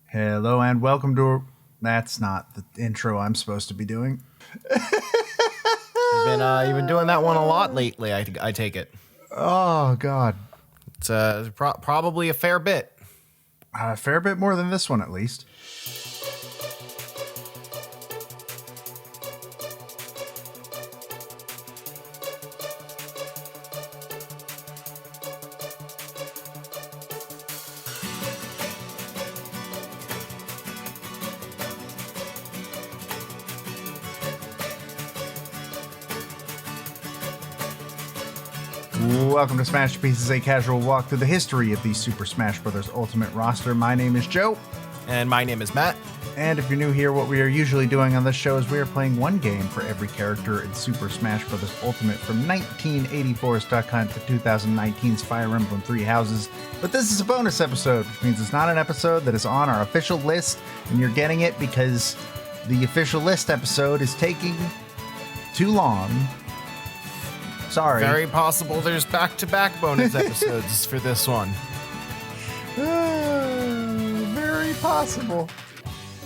Hello and welcome to. That's not the intro I'm supposed to be doing. You've been doing that one a lot lately. I take it. Oh God, It's probably a fair bit. a fair bit more than this one at least. Welcome to Smashterpieces, a casual walk through the history of the Super Smash Bros. Ultimate roster. My name is Joe. And my name is Matt. And if you're new here, what we are usually doing on this show is we are playing one game for every character in Super Smash Bros. Ultimate from 1984's Duck Hunt to 2019's Fire Emblem Three Houses. But this is a bonus episode, which means it's not an episode that is on our official list, and you're getting it because the official list episode is taking too long. Sorry. Very possible there's back-to-back bonus episodes for this one. Very possible.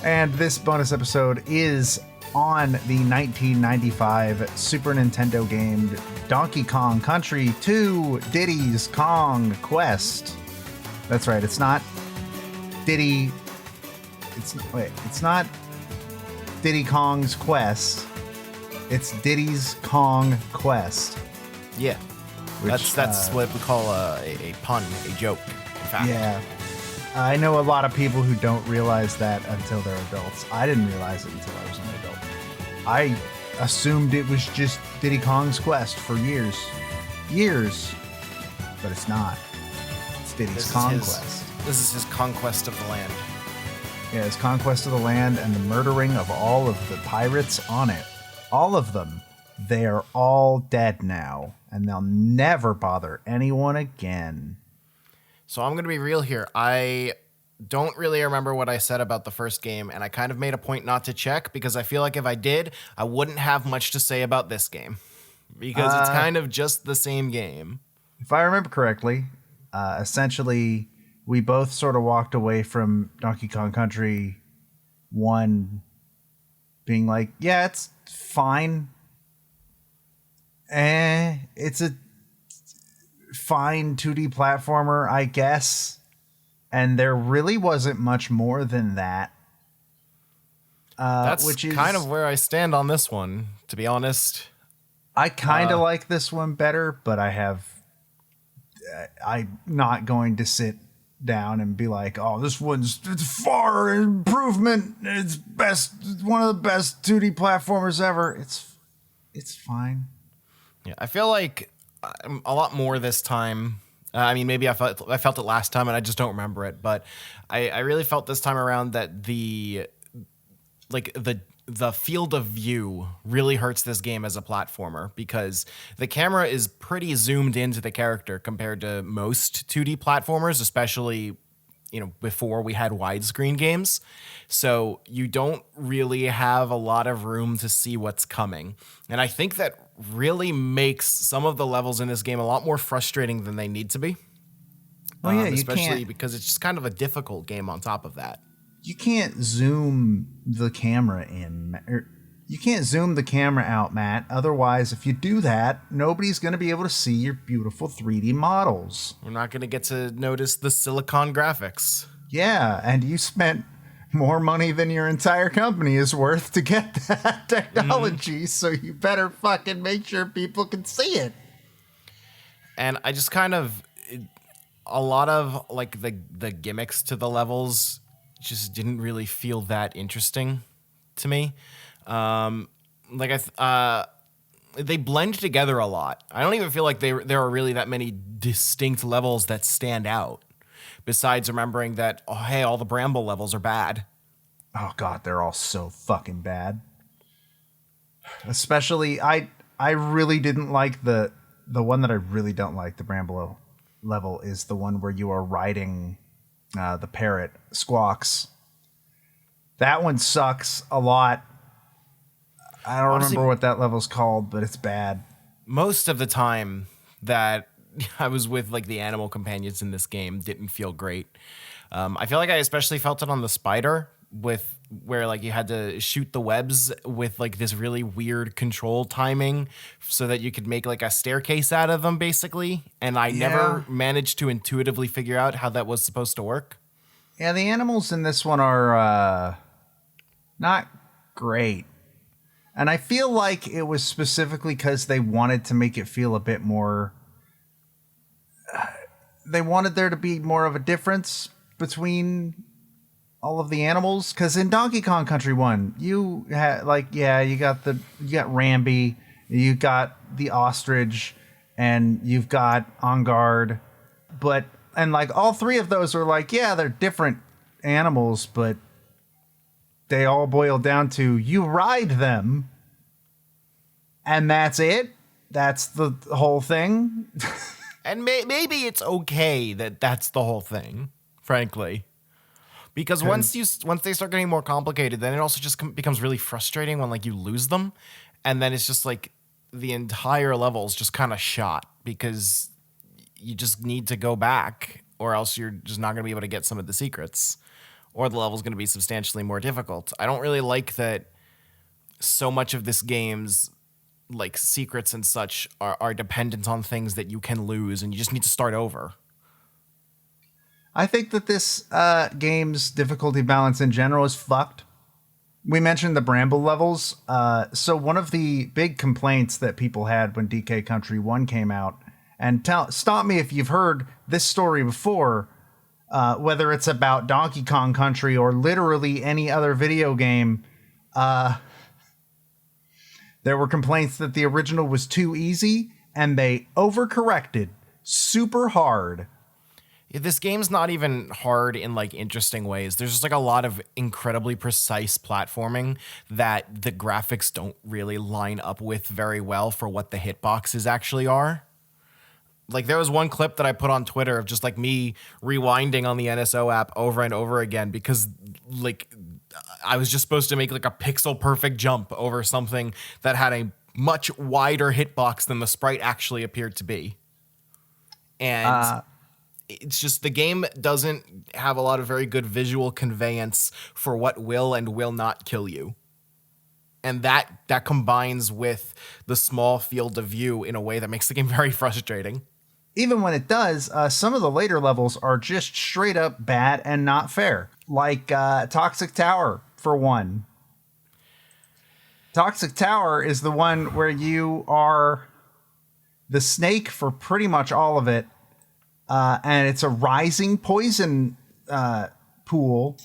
And this bonus episode is on the 1995 Super Nintendo game Donkey Kong Country 2 Diddy's Kong Quest. That's right, it's not Diddy. It's not Diddy Kong's Quest. It's Diddy's Kong Quest. Yeah. That's what we call a pun, a joke, in fact. Yeah. I know a lot of people who don't realize that until they're adults. I didn't realize it until I was an adult. I assumed it was just Diddy Kong's Quest for years. But it's not. It's Diddy's Conquest. This is his conquest of the land. Yeah, his conquest of the land and the murdering of all of the pirates on it. All of them. They are all dead now, and they'll never bother anyone again. So I'm going to be real here. I don't really remember what I said about the first game, and I kind of made a point not to check because I feel like if I did, I wouldn't have much to say about this game because it's kind of just the same game. If I remember correctly, essentially, we both sort of walked away from Donkey Kong Country 1 being like, yeah, it's fine. It's a fine 2D platformer, I guess. And there really wasn't much more than that. That's which is kind of where I stand on this one, to be honest. I kind of like this one better, but I'm not going to sit down and be like, oh, it's far improvement. It's one of the best 2D platformers ever. It's fine. Yeah, I feel like a lot more this time. I mean, maybe I felt it last time and I just don't remember it, but I really felt this time around that the field of view really hurts this game as a platformer because the camera is pretty zoomed into the character compared to most 2D platformers, especially before we had widescreen games. So you don't really have a lot of room to see what's coming. And I think that really makes some of the levels in this game a lot more frustrating than they need to be. Oh yeah, especially because it's just kind of a difficult game on top of that. You can't zoom the camera in. You can't zoom the camera out, Matt. Otherwise, if you do that, nobody's going to be able to see your beautiful 3D models. We're not going to get to notice the silicon graphics. Yeah, and you spent more money than your entire company is worth to get that technology, so you better fucking make sure people can see it. And I just kind of... A lot of, like, the gimmicks to the levels just didn't really feel that interesting to me. They blend together a lot. I don't even feel like there are really that many distinct levels that stand out. Besides remembering that, oh, hey, all the Bramble levels are bad. Oh God, they're all so fucking bad. Especially, I really didn't like the one that I really don't like. The Bramble level is the one where you are riding the parrot Squawks. That one sucks a lot. I don't remember what that level's called, but it's bad. Most of the time that I was with like the animal companions in this game didn't feel great. I feel like I especially felt it on the spider with where like you had to shoot the webs with like this really weird control timing so that you could make like a staircase out of them basically. And I Yeah. never managed to intuitively figure out how that was supposed to work. Yeah, the animals in this one are not great. And I feel like it was specifically because they wanted to make it feel a bit more. They wanted there to be more of a difference between all of the animals. Because in Donkey Kong Country 1, you had, like, yeah, you got Rambi, you got the ostrich, and you've got On Guard. And like all three of those are like, yeah, they're different animals, but they all boil down to you ride them and that's it. That's the whole thing. And maybe it's okay that that's the whole thing, frankly. Because once they start getting more complicated, then it also just becomes really frustrating when like you lose them, and then it's just like the entire level's just kind of shot because you just need to go back, or else you're just not going to be able to get some of the secrets, or the level's going to be substantially more difficult. I don't really like that so much of this game's like secrets and such are dependent on things that you can lose, and you just need to start over. I think that this game's difficulty balance in general is fucked. We mentioned the Bramble levels. So one of the big complaints that people had when DK Country 1 came out, and stop me if you've heard this story before, whether it's about Donkey Kong Country or literally any other video game, there were complaints that the original was too easy, and they overcorrected super hard. This game's not even hard in like interesting ways. There's just like a lot of incredibly precise platforming that the graphics don't really line up with very well for what the hitboxes actually are. Like there was one clip that I put on Twitter of just like me rewinding on the NSO app over and over again because like I was just supposed to make like a pixel perfect jump over something that had a much wider hitbox than the sprite actually appeared to be. And it's just the game doesn't have a lot of very good visual conveyance for what will and will not kill you. And that combines with the small field of view in a way that makes the game very frustrating. Even when it does, some of the later levels are just straight up bad and not fair. Like Toxic Tower, for one. Toxic Tower is the one where you are the snake for pretty much all of it. And it's a rising poison pool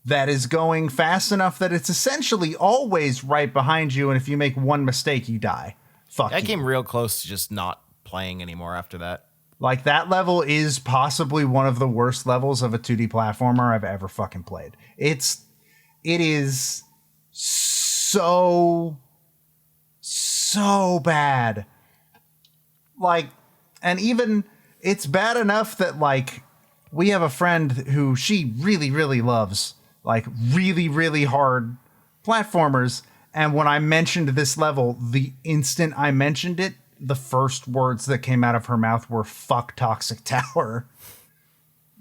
that is going fast enough that it's essentially always right behind you. And if you make one mistake, you die. Fuck I you. came real close to just not playing anymore after that. Like, that level is possibly one of the worst levels of a 2D platformer I've ever fucking played. It is so bad. Like, and even it's bad enough that, like, we have a friend who she really, really loves, like, really, really hard platformers. And when I mentioned this level, the instant I mentioned it, the first words that came out of her mouth were "fuck Toxic Tower."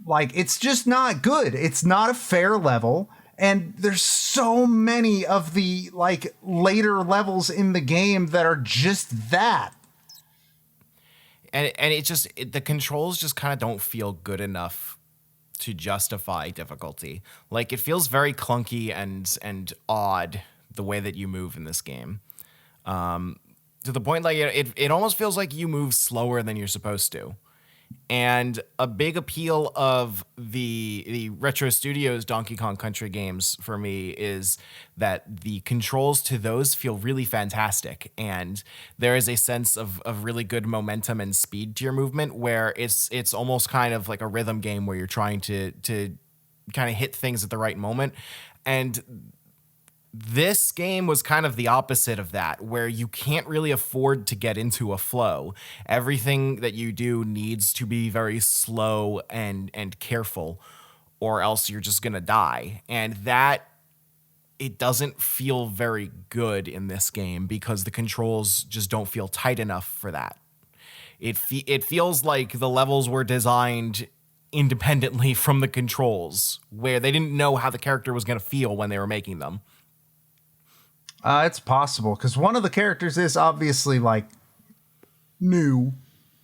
Like, it's just not good. It's not a fair level. And there's so many of the, like, later levels in the game that are just that. And the controls just kind of don't feel good enough to justify difficulty. Like, it feels very clunky and odd the way that you move in this game. To the point, like, it almost feels like you move slower than you're supposed to. And a big appeal of the Retro Studios Donkey Kong Country games for me is that the controls to those feel really fantastic. And there is a sense of really good momentum and speed to your movement where it's almost kind of like a rhythm game where you're trying to kind of hit things at the right moment. And this game was kind of the opposite of that, where you can't really afford to get into a flow. Everything that you do needs to be very slow and careful, or else you're just gonna die. And that, it doesn't feel very good in this game because the controls just don't feel tight enough for that. It feels like the levels were designed independently from the controls, where they didn't know how the character was going to feel when they were making them. It's possible, because one of the characters is obviously, like, new.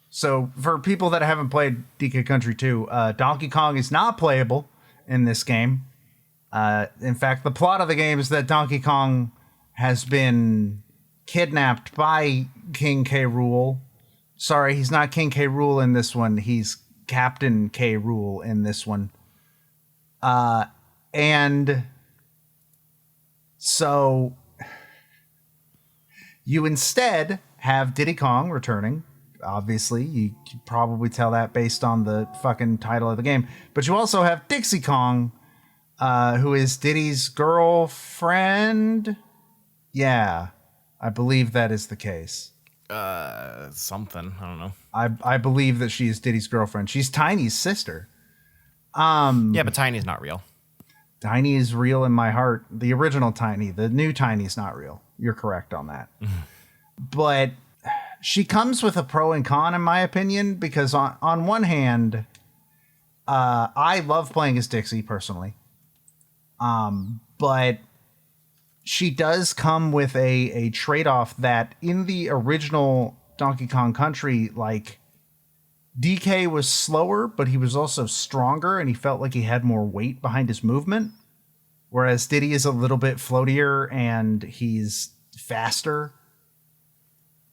So for people that haven't played DK Country 2, Donkey Kong is not playable in this game. In fact, the plot of the game is that Donkey Kong has been kidnapped by King K. Rool. Sorry, he's not King K. Rool in this one. He's Captain K. Rool in this one. And so you instead have Diddy Kong returning. Obviously, you can probably tell that based on the fucking title of the game. But you also have Dixie Kong, who is Diddy's girlfriend. Yeah, I believe that is the case. Something. I don't know. I believe that she is Diddy's girlfriend. She's Tiny's sister. Yeah, but Tiny's not real. Tiny is real in my heart. The original Tiny. The new Tiny's not real. You're correct on that. But she comes with a pro and con, in my opinion, because on one hand, I love playing as Dixie personally. But she does come with a trade-off that in the original Donkey Kong Country, like, DK was slower, but he was also stronger, and he felt like he had more weight behind his movement. Whereas Diddy is a little bit floatier, and he's faster.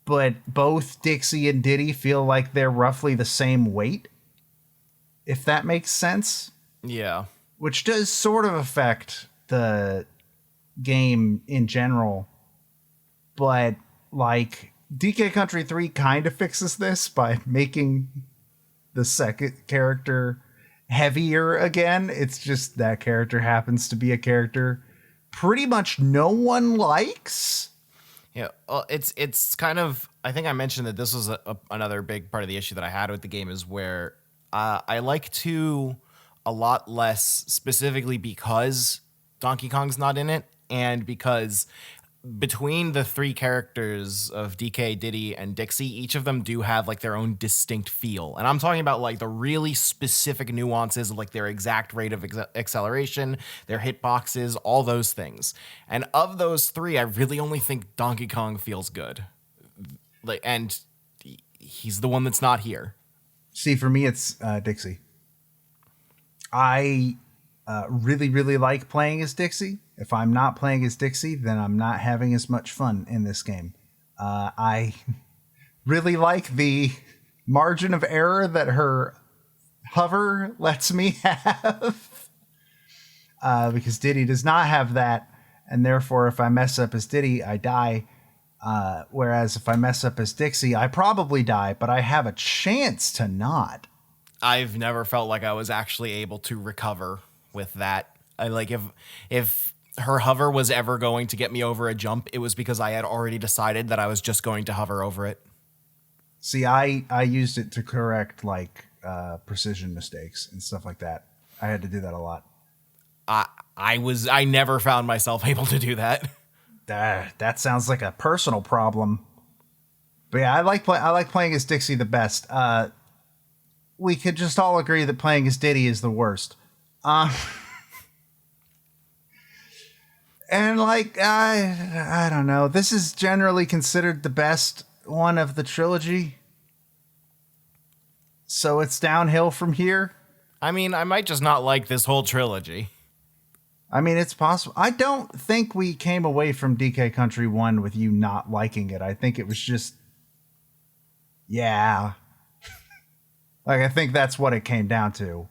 But both Dixie and Diddy feel like they're roughly the same weight, if that makes sense. Yeah. Which does sort of affect the game in general. But, like, DK Country 3 kind of fixes this by making the second character heavier again. It's just that character happens to be a character pretty much no one likes. Yeah, well, it's kind of, I think I mentioned that this was another big part of the issue that I had with the game is where I like to a lot less, specifically because Donkey Kong's not in it, and because between the three characters of DK, Diddy, and Dixie, each of them do have like their own distinct feel. And I'm talking about like the really specific nuances of like their exact rate of acceleration, their hitboxes, all those things. And of those three, I really only think Donkey Kong feels good. Like, and he's the one that's not here. See, for me, it's Dixie. I really, really like playing as Dixie. If I'm not playing as Dixie, then I'm not having as much fun in this game. I really like the margin of error that her hover lets me have. Because Diddy does not have that, and therefore if I mess up as Diddy, I die. Whereas if I mess up as Dixie, I probably die, but I have a chance to not. I've never felt like I was actually able to recover with that. I like if her hover was ever going to get me over a jump, it was because I had already decided that I was just going to hover over it. See, I used it to correct like precision mistakes and stuff like that. I had to do that a lot. I never found myself able to do that. That sounds like a personal problem. But yeah, I like playing as Dixie the best. We could just all agree that playing as Diddy is the worst. And like, I don't know. This is generally considered the best one of the trilogy. So it's downhill from here. I mean, I might just not like this whole trilogy. I mean, it's possible. I don't think we came away from DK Country 1 with you not liking it. I think it was just, yeah. Like, I think that's what it came down to.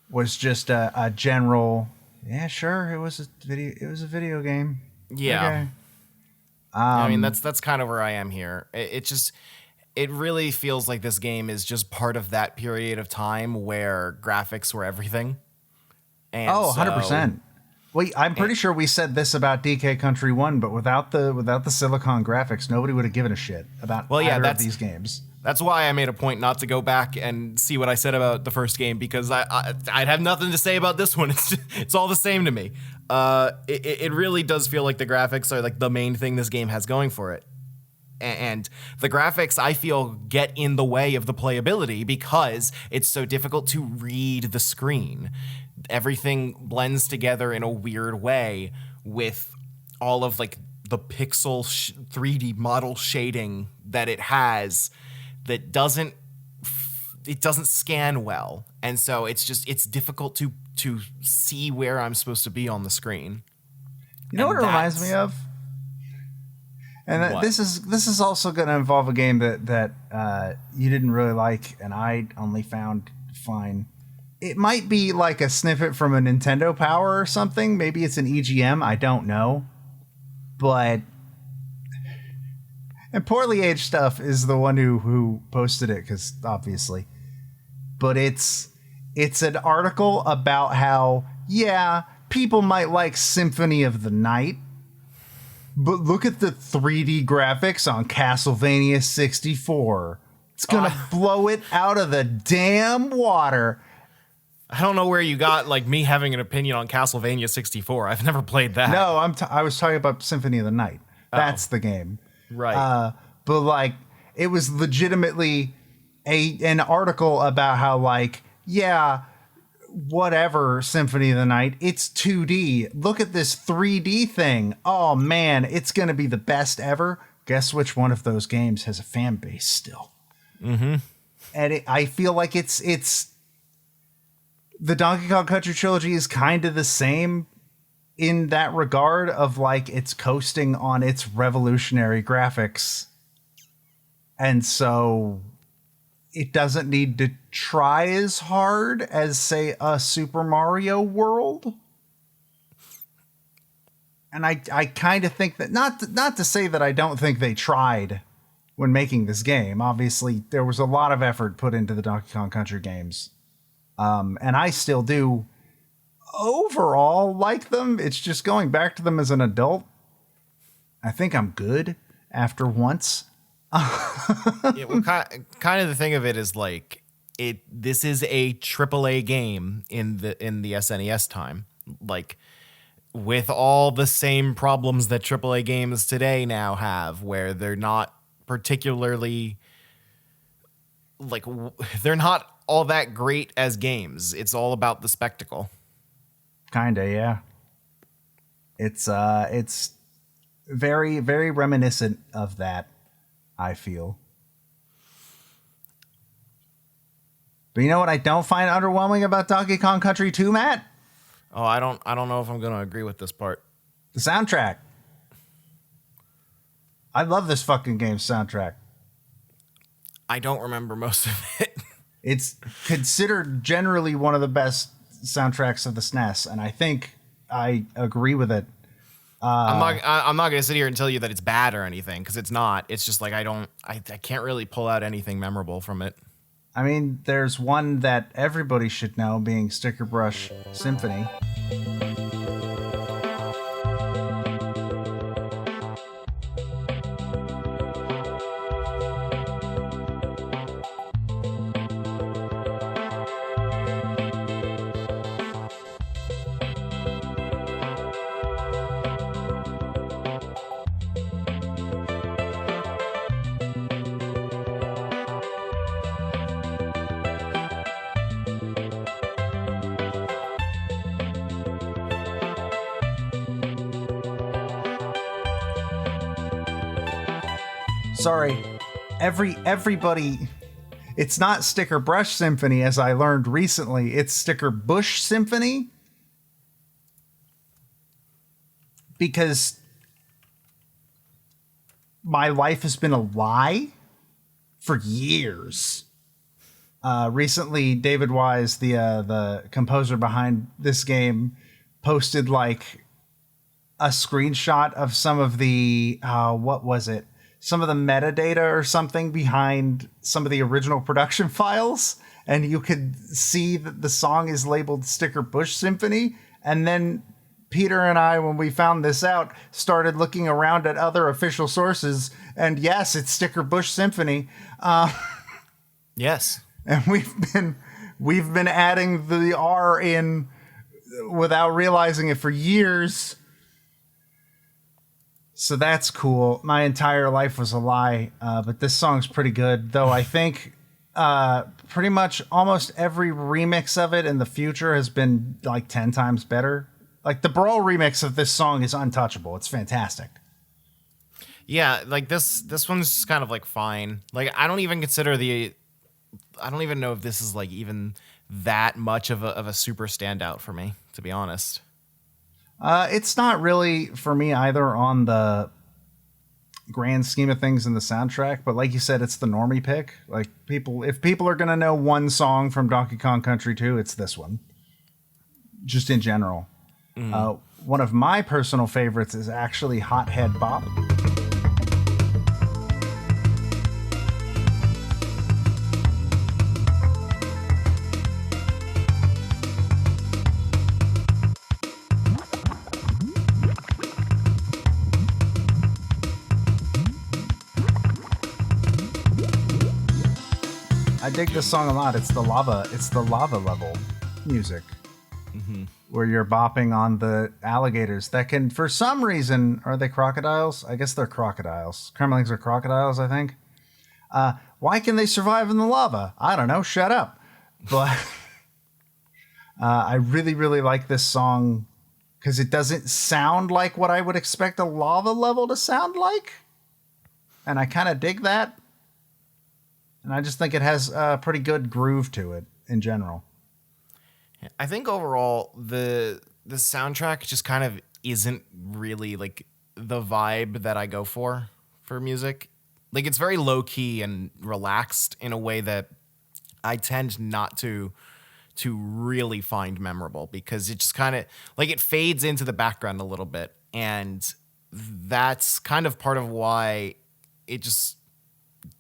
Was just a general, yeah, sure, it was a video game. Yeah. Okay. I mean, that's kind of where I am here. It really feels like this game is just part of that period of time where graphics were everything. And 100%. Well, I'm pretty sure we said this about DK Country 1, but without the silicon graphics, nobody would have given a shit about either of these games. That's why I made a point not to go back and see what I said about the first game, because I'd have nothing to say about this one. It's all the same to me. It really does feel like the graphics are like the main thing this game has going for it. And the graphics, I feel, get in the way of the playability because it's so difficult to read the screen. Everything blends together in a weird way with all of like the pixel 3D model shading that it has that doesn't scan well. And so it's difficult to see where I'm supposed to be on the screen. You know what it reminds me of? And this is also going to involve a game that you didn't really like, and I only found fine. It might be like a snippet from a Nintendo Power or something. Maybe it's an EGM. I don't know. But... And Poorly Aged Stuff is the one who posted it, because obviously. But it's an article about how, yeah, people might like Symphony of the Night, but look at the 3D graphics on Castlevania 64. It's going to blow it out of the damn water. I don't know where you got like me having an opinion on Castlevania 64. I've never played that. No, I was talking about Symphony of the Night. That's the game. Right. But like, it was legitimately an article about how like, yeah, whatever, Symphony of the Night, it's 2D. Look at this 3D thing. Oh man, it's going to be the best ever. Guess which one of those games has a fan base still? Mm-hmm. And I feel like it's the Donkey Kong Country trilogy is kind of the same in that regard of like it's coasting on its revolutionary graphics. And so it doesn't need to try as hard as, say, a Super Mario World. And I kind of think that, not to say that I don't think they tried when making this game. Obviously, there was a lot of effort put into the Donkey Kong Country games. And I still do overall like them. It's just going back to them as an adult. I think I'm good after once. Yeah, well, kind of the thing of it is like this is a AAA game in the SNES time, like with all the same problems that AAA games today now have, where they're not particularly like they're not all that great as games. It's all about the spectacle. Kinda, yeah. It's very, very reminiscent of that, I feel. But you know what I don't find underwhelming about Donkey Kong Country 2, Matt? Oh, I don't know if I'm going to agree with this part. The soundtrack. I love this fucking game's soundtrack. I don't remember most of it. It's considered generally one of the best soundtracks of the SNES, and I think I agree with it. I'm not going to sit here and tell you that it's bad or anything, because it's not. It's just like I can't really pull out anything memorable from it. I mean, there's one that everybody should know, being Sticker Brush Symphony. Sorry, everybody, it's not Sticker Brush Symphony, as I learned recently. It's Sticker Bush Symphony. Because my life has been a lie for years. Recently, David Wise, the composer behind this game, posted like a screenshot of some of the, what was it? Some of the metadata or something behind some of the original production files, and you could see that the song is labeled Sticker Bush Symphony. And then Peter and I, when we found this out, started looking around at other official sources, and yes, it's Sticker Bush Symphony. Yes, and we've been adding the R in without realizing it for years. So that's cool. My entire life was a lie, but this song's pretty good. Though I think pretty much almost every remix of it in the future has been like 10 times better. Like the Brawl remix of this song is untouchable. It's fantastic. Yeah, like this one's just kind of like fine. Like I don't even know if this is like even that much of a super standout for me, to be honest. It's not really for me either on the grand scheme of things in the soundtrack, but like you said, it's the normie pick. Like if people are gonna know one song from Donkey Kong Country 2, it's this one. Just in general. One of my personal favorites is actually Hothead Bop. I dig this song a lot. It's the lava level music. Where you're bopping on the alligators that can, for some reason, are they crocodiles? I guess they're crocodiles. Kremlings are crocodiles, I think. Why can they survive in the lava? I don't know. Shut up. But I really, really like this song because it doesn't sound like what I would expect a lava level to sound like. And I kind of dig that. And I just think it has a pretty good groove to it in general. I think overall the soundtrack just kind of isn't really like the vibe that I go for music. Like it's very low key and relaxed in a way that I tend not to really find memorable because it just kind of like it fades into the background a little bit, and that's kind of part of why it just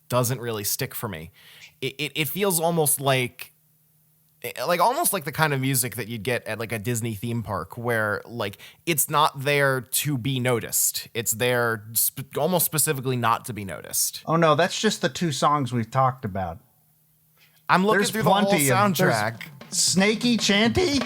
doesn't really stick for me. It feels almost like almost like the kind of music that you'd get at like a Disney theme park where like it's not there to be noticed. It's there almost specifically not to be noticed. Oh no, that's just the two songs we've talked about. I'm looking through the whole soundtrack. Snakey Chanty?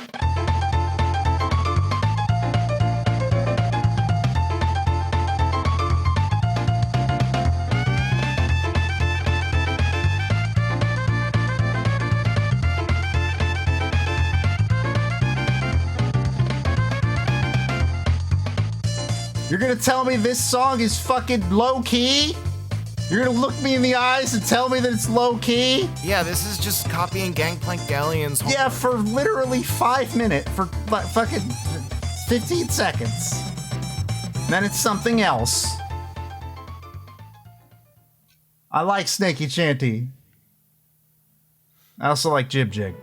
You're gonna tell me this song is fucking low key? You're gonna look me in the eyes and tell me that it's low key? Yeah, this is just copying Gangplank Galleon's whole... Yeah, for literally 5 minutes, for fucking 15 seconds. Then it's something else. I like Snakey Chanty. I also like Jib Jig.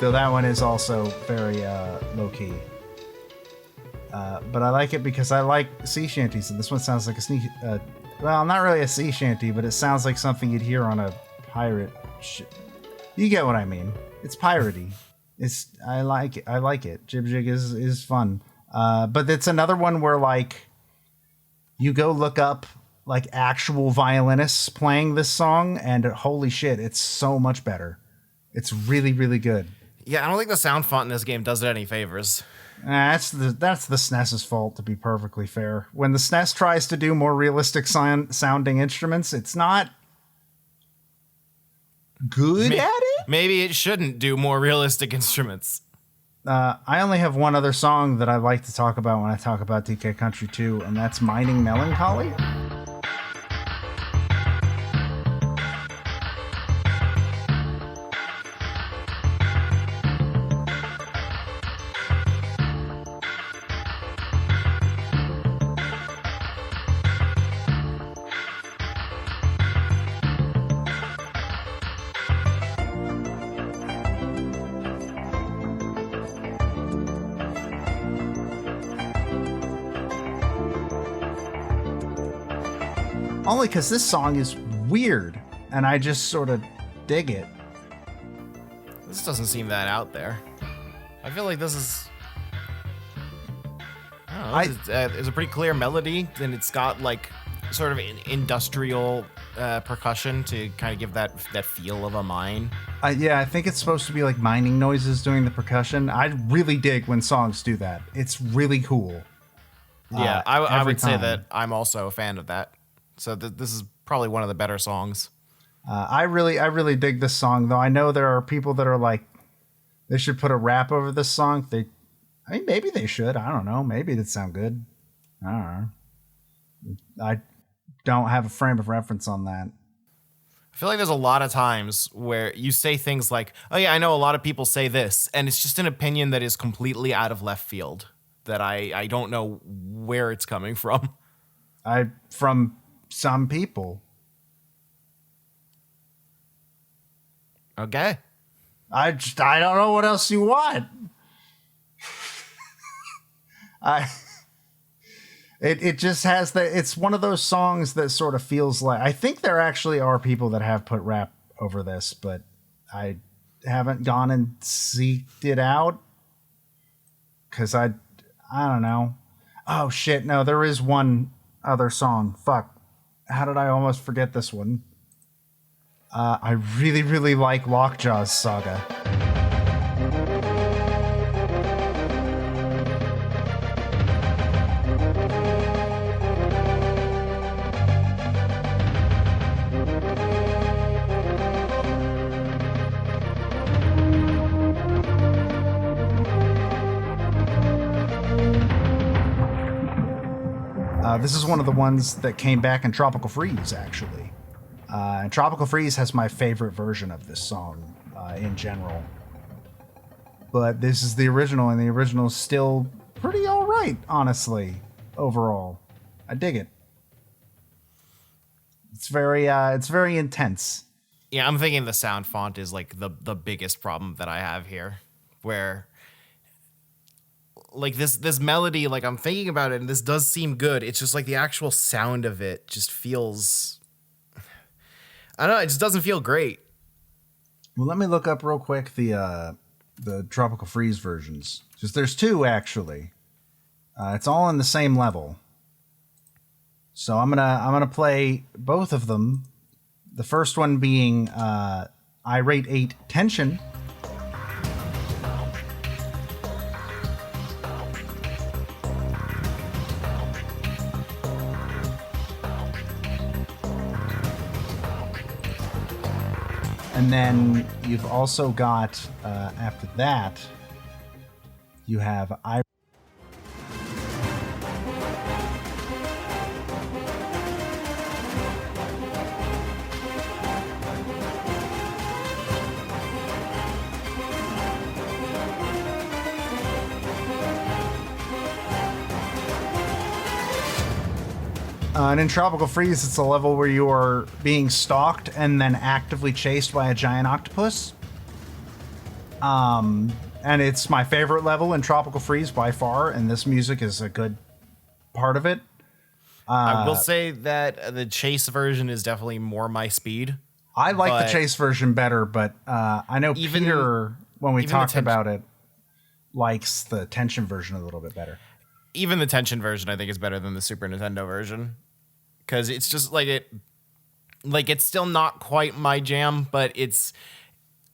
Though that one is also very low-key. But I like it because I like sea shanties, and this one sounds like a well, not really a sea shanty, but it sounds like something you'd hear on a pirate You get what I mean. It's piratey. I like it. Jib Jig is fun. But it's another one where like you go look up like actual violinists playing this song, and holy shit, it's so much better. It's really, really good. Yeah, I don't think the sound font in this game does it any favors. That's the SNES's fault, to be perfectly fair. When the SNES tries to do more realistic sounding instruments, it's not good at it? Maybe it shouldn't do more realistic instruments. I only have one other song that I like to talk about when I talk about DK Country 2, and that's Mining Melancholy. Only because this song is weird, and I just sort of dig it. This doesn't seem that out there. I feel like this is I don't know, it's a pretty clear melody, and it's got like sort of an industrial percussion to kind of give that feel of a mine. I think it's supposed to be like mining noises doing the percussion. I really dig when songs do that. It's really cool. Yeah, I would say time. that I'm also a fan of that. So this is probably one of the better songs. I really dig this song, though. I know there are people that are like, they should put a rap over this song. I mean, maybe they should. I don't know. Maybe it'd sound good. I don't know. I don't have a frame of reference on that. I feel like there's a lot of times where you say things like, oh yeah, I know a lot of people say this, and it's just an opinion that is completely out of left field that I don't know where it's coming from. From some people. Okay. I don't know what else you want. It just has it's one of those songs that sort of feels like, I think there actually are people that have put rap over this, but I haven't gone and seeked it out because I don't know. Oh shit, no, there is one other song. Fuck. How did I almost forget this one? I really, really like Lockjaw's Saga. This is one of the ones that came back in Tropical Freeze, actually. And Tropical Freeze has my favorite version of this song in general. But this is the original, and the original is still pretty all right, honestly, overall. I dig it. It's very intense. Yeah, I'm thinking the sound font is like the biggest problem that I have here, where like this melody, like I'm thinking about it and this does seem good. It's just like the actual sound of it just feels, I don't know, it just doesn't feel great. Well, let me look up real quick the Tropical Freeze versions. Because there's two, actually. It's all in the same level. So I'm gonna play both of them. The first one being Irate 8 Tension. And then you've also got, after that, you have and in Tropical Freeze, it's a level where you are being stalked and then actively chased by a giant octopus. And it's my favorite level in Tropical Freeze by far, and this music is a good part of it. I will say that the chase version is definitely more my speed. I like the chase version better, but I know Peter, when we talked about it, likes the tension version a little bit better. Even the tension version, I think, is better than the Super Nintendo version. Because it's just it's still not quite my jam, but it's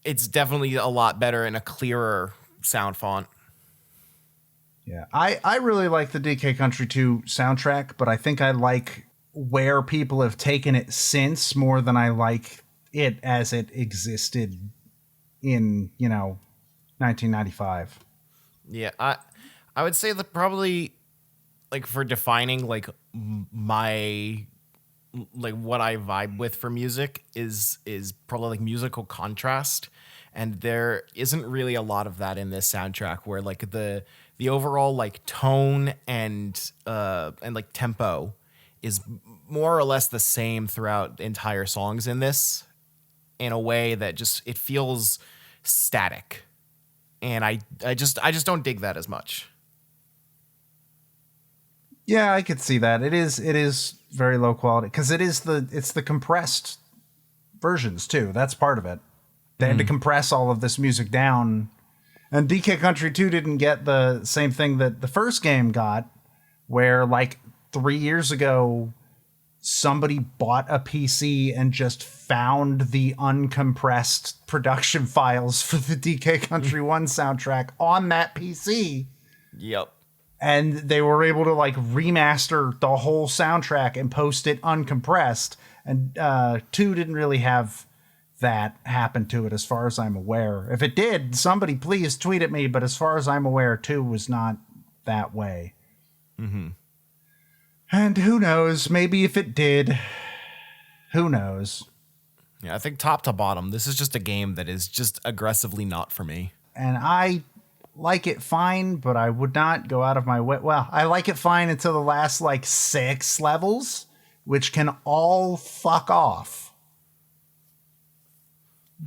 definitely a lot better and a clearer sound font. Yeah, I really like the DK Country 2 soundtrack, but I think I like where people have taken it since more than I like it as it existed in, 1995. Yeah, I would say that probably, like, for defining like my what I vibe with for music is probably like musical contrast, and there isn't really a lot of that in this soundtrack, where like the overall like tone and like tempo is more or less the same throughout entire songs in this, in a way that just it feels static, and I just don't dig that as much. Yeah, I could see that. It is very low quality because it's the compressed versions too. That's part of it. They had to compress all of this music down, and DK Country 2 didn't get the same thing that the first game got, where like 3 years ago, somebody bought a PC and just found the uncompressed production files for the DK Country 1 soundtrack on that PC. Yep. And they were able to like remaster the whole soundtrack and post it uncompressed. And 2 didn't really have that happen to it as far as I'm aware. If it did, somebody please tweet at me. But as far as I'm aware, 2 was not that way. Mm-hmm. And who knows? Maybe if it did, who knows? Yeah, I think top to bottom, this is just a game that is just aggressively not for me. And I like it fine, but I would not go out of my way. Well, I like it fine until the last like 6 levels, which can all fuck off.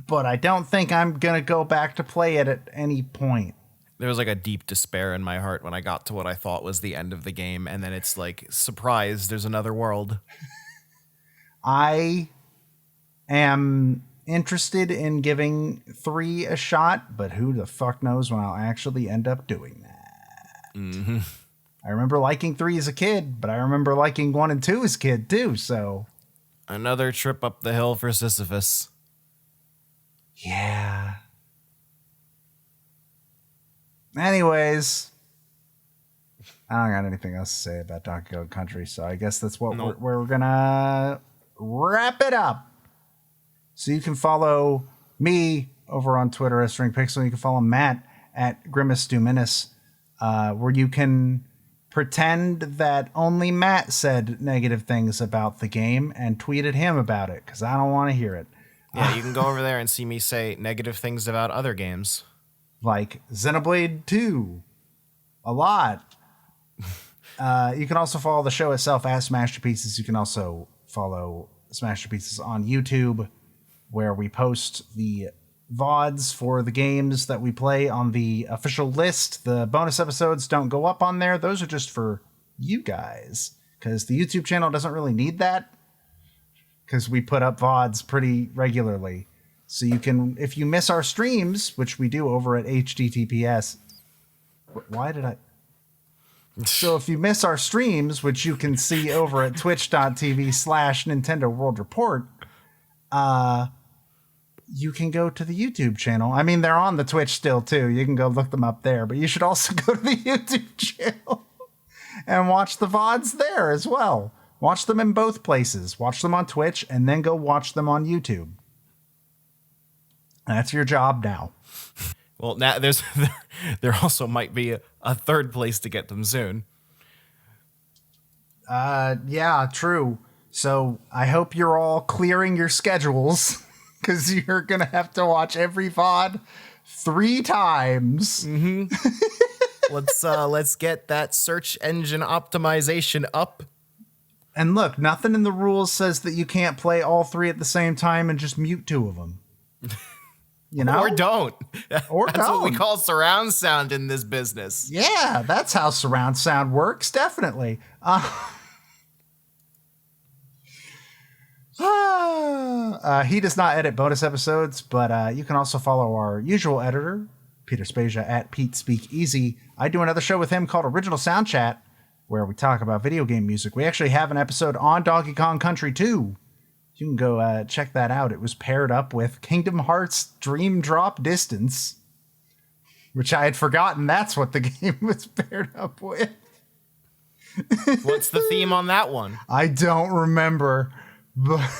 But I don't think I'm going to go back to play it at any point. There was like a deep despair in my heart when I got to what I thought was the end of the game. And then it's like, surprise, there's another world. I am interested in giving 3 a shot, but who the fuck knows when I'll actually end up doing that. Mm-hmm. I remember liking 3 as a kid, but I remember liking 1 and 2 as a kid too, so. Another trip up the hill for Sisyphus. Yeah. Anyways, I don't got anything else to say about Donkey Kong Country, so I guess that's what we're gonna wrap it up. So you can follow me over on Twitter at StringPixel. You can follow Matt at Grimace Duminis, where you can pretend that only Matt said negative things about the game and tweet at him about it, because I don't want to hear it. Yeah, you can go over there and see me say negative things about other games. Like Xenoblade 2. A lot. You can also follow the show itself at Smashterpieces. You can also follow Smashterpieces on YouTube, where we post the VODs for the games that we play on the official list. The bonus episodes don't go up on there. Those are just for you guys, because the YouTube channel doesn't really need that, because we put up VODs pretty regularly. So you can, if you miss our streams, which we do over at HTTPS. Why did I? So if you miss our streams, which you can see over at twitch.tv/Nintendo World Report, you can go to the YouTube channel. I mean, they're on the Twitch still too. You can go look them up there, but you should also go to the YouTube channel and watch the VODs there as well. Watch them in both places. Watch them on Twitch and then go watch them on YouTube. That's your job now. Well, now there also might be a third place to get them soon. Yeah, true. So I hope you're all clearing your schedules, because you're going to have to watch every VOD 3 times. Mm-hmm. Let's get that search engine optimization up. And look, nothing in the rules says that you can't play all 3 at the same time and just mute 2 of them. You know? Or don't. Or That's don't. what we call surround sound in this business. Yeah, that's how surround sound works, definitely. He does not edit bonus episodes, but you can also follow our usual editor, Peter Spezia, at Pete Speak Easy. I do another show with him called Original Sound Chat, where we talk about video game music. We actually have an episode on Donkey Kong Country 2. You can go check that out. It was paired up with Kingdom Hearts Dream Drop Distance, which I had forgotten that's what the game was paired up with. What's the theme on that one? I don't remember, but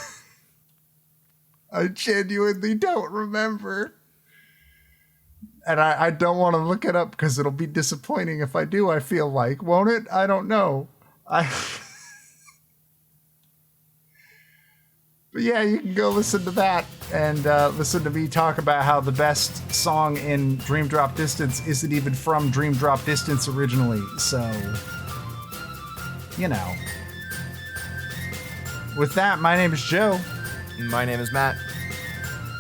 I genuinely don't remember. And I don't want to look it up because it'll be disappointing if I do, I feel like. Won't it? I don't know. But yeah, you can go listen to that and listen to me talk about how the best song in Dream Drop Distance isn't even from Dream Drop Distance originally. So, you know. With that, my name is Joe. My name is Matt.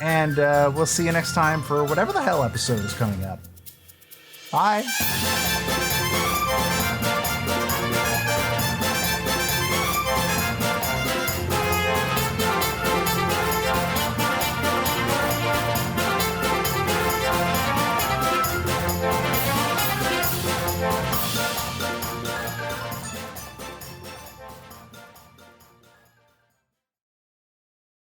And we'll see you next time for whatever the hell episode is coming up. Bye.